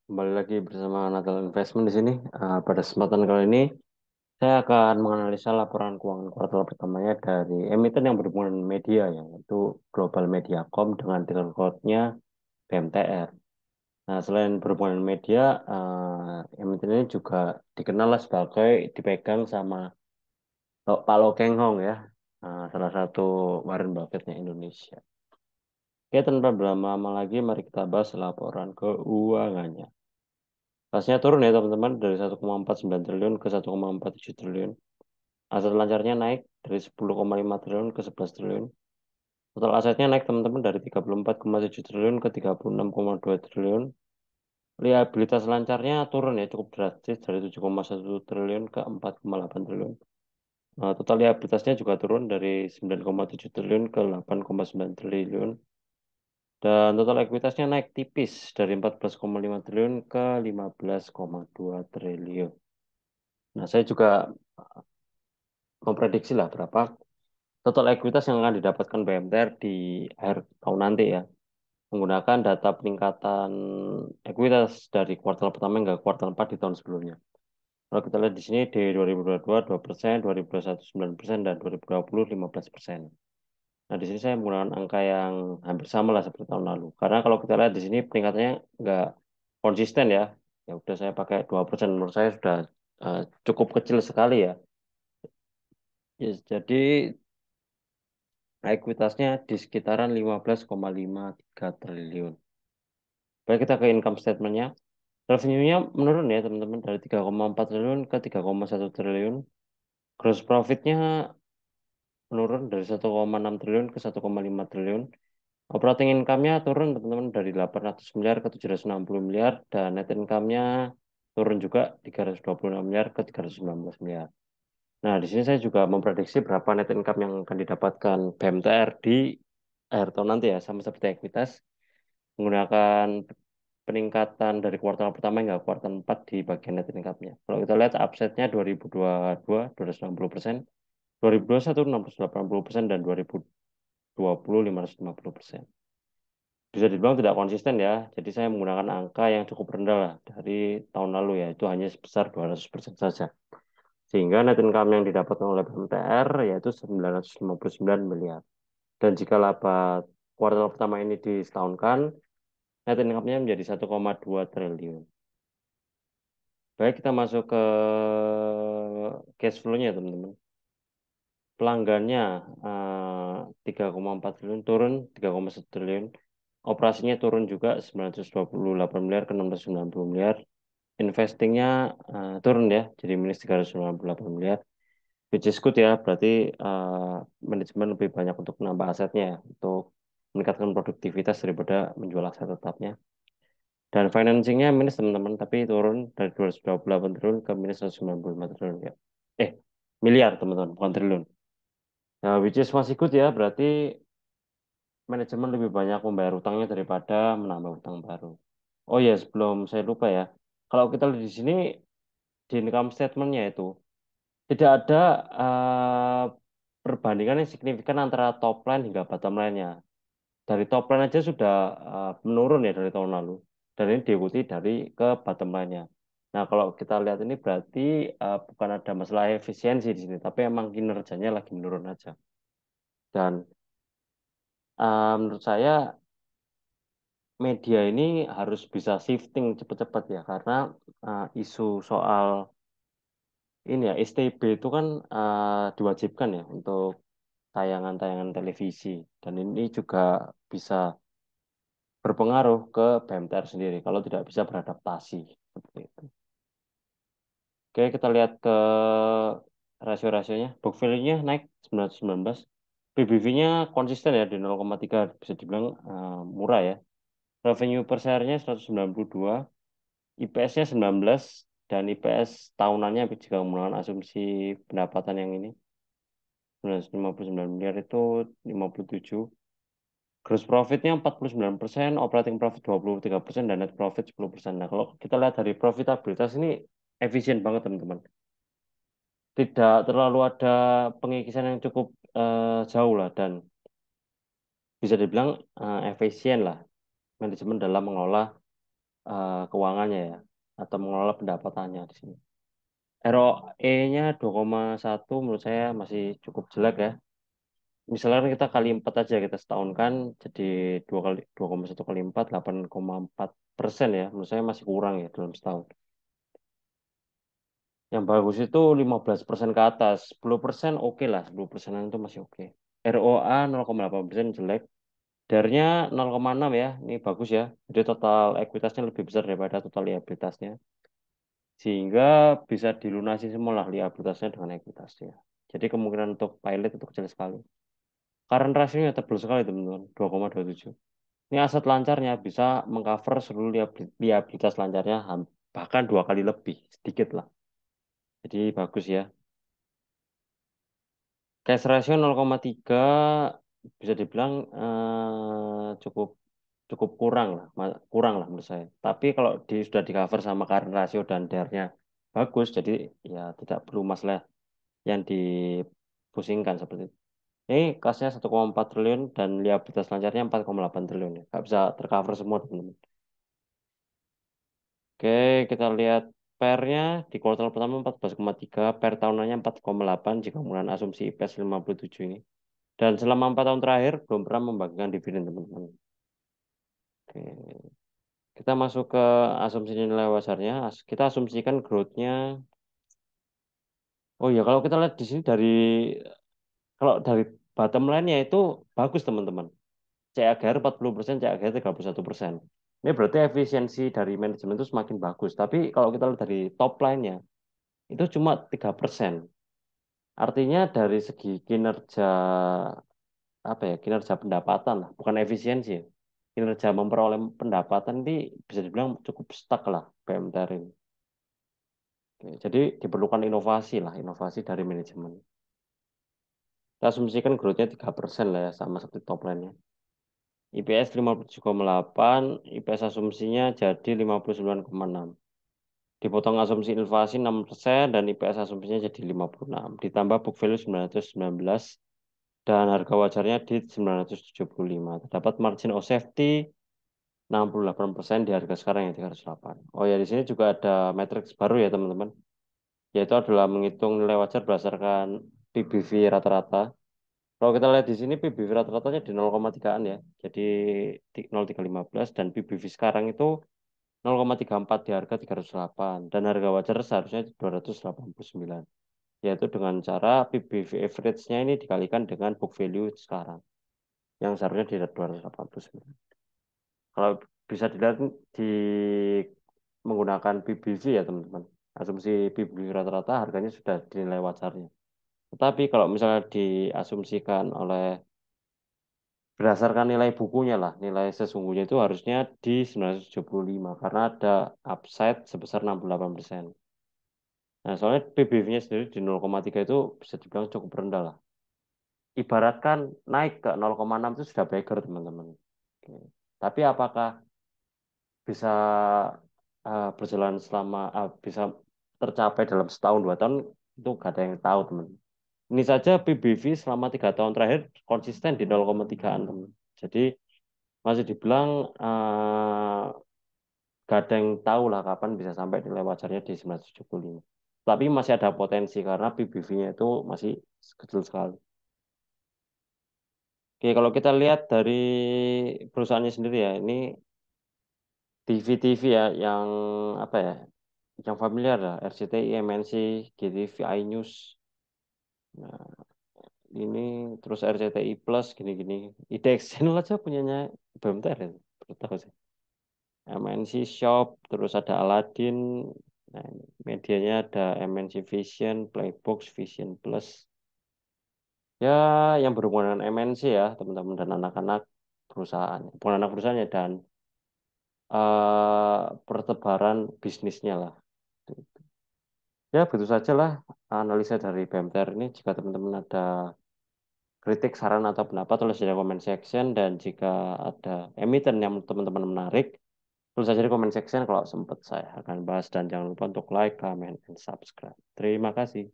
Kembali lagi bersama Natal Investment di sini. Pada kesempatan kali ini, saya akan menganalisa laporan keuangan kuartal pertamanya dari emiten yang berhubungan dengan media, ya, yaitu Global Mediacom dengan ticker code-nya BMTR. Nah, selain berhubungan dengan media, emiten ini juga dikenal lah sebagai dipegang sama Pak Lo Keng Hong, ya, salah satu Warren Buffett-nya Indonesia. Oke, tanpa berlama-lama lagi, mari kita bahas laporan keuangannya. Pasnya turun ya teman-teman dari 1,49 triliun ke 1,47 triliun. Aset lancarnya naik dari 10,5 triliun ke 11 triliun. Total asetnya naik teman-teman dari 34,7 triliun ke 36,2 triliun. Liabilitas lancarnya turun ya cukup drastis dari 7,1 triliun ke 4,8 triliun. Nah, total liabilitasnya juga turun dari 9,7 triliun ke 8,9 triliun. Dan total ekuitasnya naik tipis dari 14,5 triliun ke 15,2 triliun. Nah, saya juga memprediksi lah berapa total ekuitas yang akan didapatkan BMTR di akhir tahun nanti, ya, menggunakan data peningkatan ekuitas dari kuartal pertama hingga kuartal 4 di tahun sebelumnya. Kalau kita lihat di sini di 2022 2%, 2021 9%, dan 2020 15%. Nah, di sini saya menggunakan angka yang hampir sama lah seperti tahun lalu. Karena kalau kita lihat di sini peningkatannya nggak konsisten, ya. Ya udah saya pakai 2%, menurut saya sudah cukup kecil sekali, ya. Yes, jadi ekuitasnya di sekitaran 15,53 triliun. Baik, kita ke income statement-nya. Revenue-nya menurun ya teman-teman dari 3,4 triliun ke 3,1 triliun. Gross profit-nya menurun dari 1,6 triliun ke 1,5 triliun. Operating income-nya turun teman-teman dari 800 miliar ke 760 miliar, dan net income-nya turun juga 326 miliar ke 319 miliar. Nah, di sini saya juga memprediksi berapa net income yang akan didapatkan BMTR di akhir tahun nanti, ya, sama seperti ekuitas, menggunakan peningkatan dari kuartal pertama hingga kuartal 4 di bagian net income-nya. Kalau kita lihat upside-nya 2022 260%, 2021 680%, dan 2020 550%. Bisa dibilang tidak konsisten, ya. Jadi saya menggunakan angka yang cukup rendah lah dari tahun lalu, ya. Itu hanya sebesar 200% saja. Sehingga net income yang didapatkan oleh BMTR yaitu 959 miliar. Dan jika laba kuartal pertama ini disetahunkan, net income-nya menjadi 1,2 triliun. Baik, kita masuk ke cash flow-nya, teman-teman. Pelanggannya 3,4 triliun turun 3,1 triliun. Operasinya turun juga 928 miliar ke 690 miliar. Investingnya turun ya, jadi minus 398 miliar. Which is good, ya, berarti manajemen lebih banyak untuk menambah asetnya, ya, untuk meningkatkan produktivitas daripada menjual aset tetapnya. Dan financingnya minus teman-teman, tapi turun dari 228 triliun ke minus 195 triliun, ya. Eh, miliar teman-teman, bukan triliun. Nah, which is masih good, ya, berarti manajemen lebih banyak membayar utangnya daripada menambah utang baru. Oh ya, sebelum saya lupa, ya, kalau kita lihat di sini di income statement-nya itu tidak ada perbandingan yang signifikan antara top line hingga bottom line-nya. Dari top line aja sudah menurun ya dari tahun lalu. Dan ini diikuti dari ke bottom line-nya. Nah, kalau kita lihat ini berarti bukan ada masalah efisiensi di sini, tapi emang kinerjanya lagi menurun aja. Dan menurut saya media ini harus bisa shifting cepat-cepat, ya, karena isu soal ini, ya, STB itu kan diwajibkan, ya, untuk tayangan-tayangan televisi, dan ini juga bisa berpengaruh ke BMTR sendiri kalau tidak bisa beradaptasi seperti itu. Oke, kita lihat ke rasio-rasionya. Book value-nya naik 919. PBV-nya konsisten ya di 0,3, bisa dibilang murah, ya. Revenue per share-nya 192, IPS-nya 19, dan IPS tahunannya jika menggunakan asumsi pendapatan yang ini 959 miliar itu 57. Gross profit-nya 49%, operating profit 23%, dan net profit 10%. Nah, kalau kita lihat dari profitabilitas ini efisien banget, teman-teman. Tidak terlalu ada pengikisan yang cukup jauh lah, dan bisa dibilang efisien lah manajemen dalam mengelola keuangannya ya, atau mengelola pendapatannya di sini. ROE-nya 2,1 menurut saya masih cukup jelek ya. Misalnya kita kali 4 aja, kita setahun kan jadi 2,1 kali 4 8,4% ya. Menurut saya masih kurang ya dalam setahun. Yang bagus itu 15% ke atas. 10% oke lah, 10%-an itu masih oke. ROA 0,8% jelek. DAR-nya 0,6 ya, ini bagus ya. Jadi total ekuitasnya lebih besar daripada total liabilitasnya. Sehingga bisa dilunasi semua lah liabilitasnya dengan ekuitasnya. Jadi kemungkinan untuk pilot itu kecil sekali. Current ratio-nya tebal sekali teman-teman, 2,27. Ini aset lancarnya bisa mengcover seluruh liabilitas lancarnya bahkan 2 kali lebih, sedikit lah. Jadi bagus ya. Cash ratio 0,3 bisa dibilang cukup cukup kurang lah, kurang lah menurut saya. Tapi kalau sudah di cover sama current ratio dan DAR-nya bagus, jadi ya tidak perlu masalah yang dipusingkan seperti itu. Ini kasnya 1,4 triliun dan liabilitas lancarnya 4,8 triliun ya. Nggak bisa tercover semua teman-teman. Oke, kita lihat PER-nya di kuartal pertama 14,3, PER tahunannya 4,8 jika menggunakan asumsi IPS 57 ini. Dan selama 4 tahun terakhir belum pernah membagikan dividen teman-teman. Oke. Kita masuk ke asumsi nilai wajarnya. Kita asumsikan growth-nya. Oh ya, kalau kita lihat di sini kalau dari bottom line-nya itu bagus teman-teman. CAGR 40%, CAGR 31%. Ini berarti efisiensi dari manajemen itu semakin bagus. Tapi kalau kita lihat dari top line-nya, itu cuma 3%. Artinya dari segi kinerja apa ya, kinerja pendapatan lah, bukan efisiensi ya. Kinerja memperoleh pendapatan ini bisa dibilang cukup stuck lah BMTR ini. Oke, jadi diperlukan inovasi lah, inovasi dari manajemen. Kita asumsikan growth-nya 3% lah ya, sama seperti top line-nya. IPS 57,8, IPS asumsinya jadi 59,6. Dipotong asumsi inflasi 6% dan IPS asumsinya jadi 56. Ditambah book value 919 dan harga wajarnya di 975. Terdapat margin of safety 68% di harga sekarang yang 308. Oh ya, di sini juga ada matriks baru ya teman-teman, yaitu adalah menghitung nilai wajar berdasarkan PBV rata-rata. Kalau kita lihat di sini PBV rata-ratanya di 0,3-an ya. Jadi 0,315 dan PBV sekarang itu 0,34 di harga 308 dan harga wajar seharusnya 289. Yaitu dengan cara PBV average-nya ini dikalikan dengan book value sekarang yang seharusnya di 289. Kalau bisa dilihat di menggunakan PBV ya teman-teman. Asumsi PBV rata-rata harganya sudah dinilai wajarnya. Tetapi kalau misalnya diasumsikan oleh berdasarkan nilai bukunya lah, nilai sesungguhnya itu harusnya di 975 karena ada upside sebesar 68%. Nah, soalnya PBV-nya sendiri di 0,3 itu bisa dibilang cukup rendah lah. Ibaratkan naik ke 0,6 itu sudah beggar, teman-teman. Oke. Tapi apakah bisa berjalan bisa tercapai dalam setahun 2 tahun itu gak ada yang tahu teman. Ini saja PBV selama 3 tahun terakhir konsisten di 0,3-an teman. Jadi masih dibilang gak ada yang tahu lah kapan bisa sampai nilai wajarnya di 975. Tapi masih ada potensi karena PBV-nya itu masih kecil sekali. Oke, kalau kita lihat dari perusahaannya sendiri ya, ini TV-TV ya yang apa ya, yang familiar lah, RCTI, MNC, GTV, iNews. Nah, ini terus RCTI Plus gini-gini. IDX Channel aja punyanya BMTR ya. Baru tahu sih. MNC Shop, terus ada Aladdin. Nah, ini medianya ada MNC Vision, Playbox, Vision Plus. Ya, yang berhubungan dengan MNC ya, teman-teman dan anak-anak perusahaan. Bukan anak perusahaannya dan pertebaran bisnisnya lah. Ya, begitu saja lah analisa dari BMTR ini. Jika teman-teman ada kritik, saran, atau pendapat, tulis di comment section. Dan jika ada emiten yang teman-teman menarik, tulis saja di comment section kalau sempat saya akan bahas. Dan jangan lupa untuk like, comment, dan subscribe. Terima kasih.